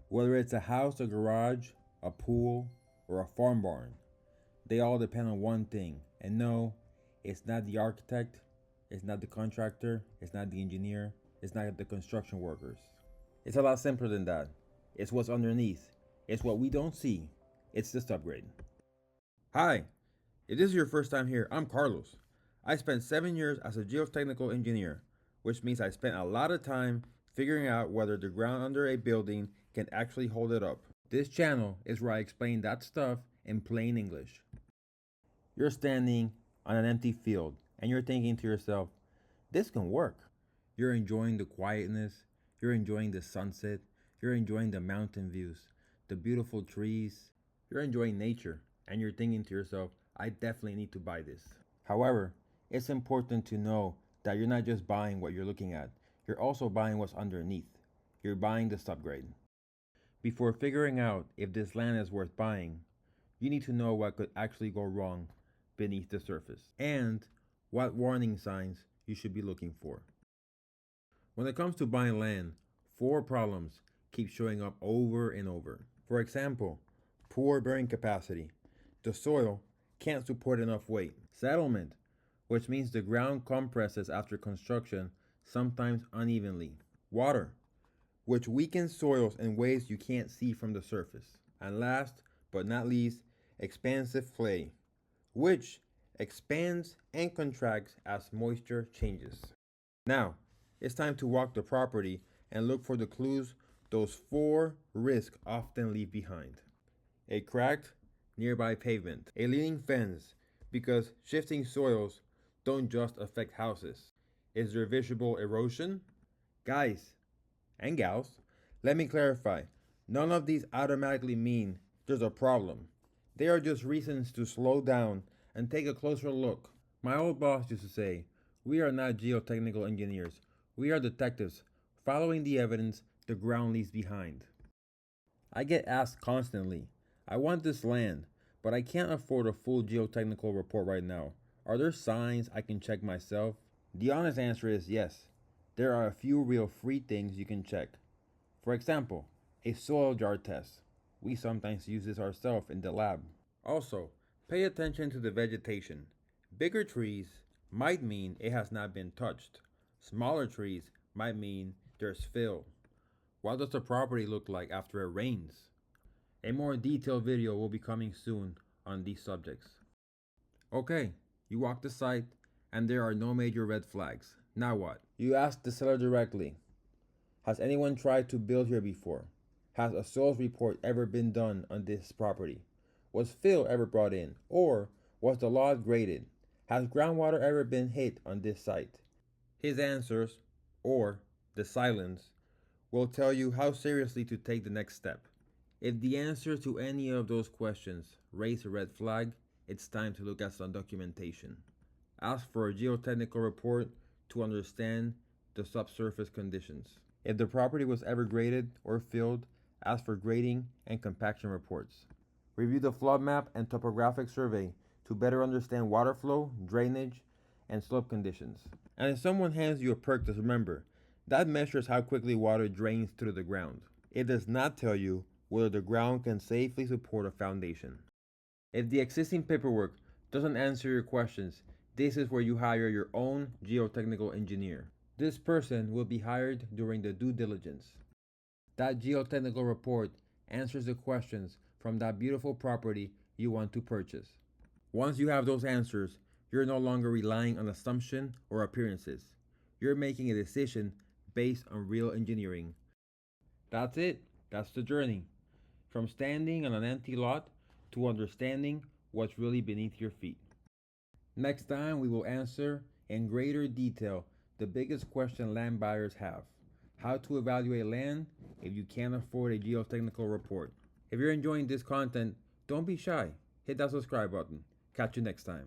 Whether it's a house, a garage, a pool, or a farm barn, they all depend on one thing. And no, it's not the architect, it's not the contractor, it's not the engineer, it's not the construction workers. It's a lot simpler than that. It's what's underneath. It's what we don't see. It's the subgrade. Hi, if this is your first time here, I'm Carlos. I spent 7 years as a geotechnical engineer, which means I spent a lot of time figuring out whether the ground under a building can actually hold it up. This channel is where I explain that stuff in plain English. You're standing on an empty field and you're thinking to yourself, this can work. You're enjoying the quietness, you're enjoying the sunset, you're enjoying the mountain views, the beautiful trees, you're enjoying nature, and you're thinking to yourself, I definitely need to buy this. However, it's important to know that you're not just buying what you're looking at, you're also buying what's underneath. You're buying the subgrade. Before figuring out if this land is worth buying, you need to know what could actually go wrong beneath the surface and what warning signs you should be looking for. When it comes to buying land, 4 problems keep showing up over and over. For example, poor bearing capacity. The soil can't support enough weight. Settlement, which means the ground compresses after construction, sometimes unevenly. Water, which weakens soils in ways you can't see from the surface. And last but not least, expansive clay, which expands and contracts as moisture changes. Now, it's time to walk the property and look for the clues those 4 risks often leave behind. A cracked nearby pavement, a leaning fence, because shifting soils don't just affect houses. Is there visible erosion? Guys and gals, let me clarify. None of these automatically mean there's a problem. They are just reasons to slow down and take a closer look. My old boss used to say, we are not geotechnical engineers. We are detectives, following the evidence the ground leaves behind. I get asked constantly, I want this land, but I can't afford a full geotechnical report right now. Are there signs I can check myself? The honest answer is yes. There are a few real free things you can check. For example, a soil jar test. We sometimes use this ourselves in the lab. Also, pay attention to the vegetation. Bigger trees might mean it has not been touched. Smaller trees might mean there's fill. What does the property look like after it rains? A more detailed video will be coming soon on these subjects. Okay, you walk the site and there are no major red flags. Now what? You ask the seller directly, has anyone tried to build here before? Has a soils report ever been done on this property? Was fill ever brought in? Or was the lot graded? Has groundwater ever been hit on this site? His answers, or the silence, will tell you how seriously to take the next step. If the answer to any of those questions raise a red flag, it's time to look at some documentation. Ask for a geotechnical report to understand the subsurface conditions. If the property was ever graded or filled, ask for grading and compaction reports. Review the flood map and topographic survey to better understand water flow, drainage, and slope conditions. And if someone hands you a perk, just remember, that measures how quickly water drains through the ground. It does not tell you whether the ground can safely support a foundation. If the existing paperwork doesn't answer your questions, this is where you hire your own geotechnical engineer. This person will be hired during the due diligence. That geotechnical report answers the questions from that beautiful property you want to purchase. Once you have those answers, you're no longer relying on assumption or appearances. You're making a decision based on real engineering. That's it. That's the journey. From standing on an empty lot to understanding what's really beneath your feet. Next time we will answer in greater detail the biggest question land buyers have. How to evaluate land if you can't afford a geotechnical report. If you're enjoying this content, don't be shy. Hit that subscribe button. Catch you next time.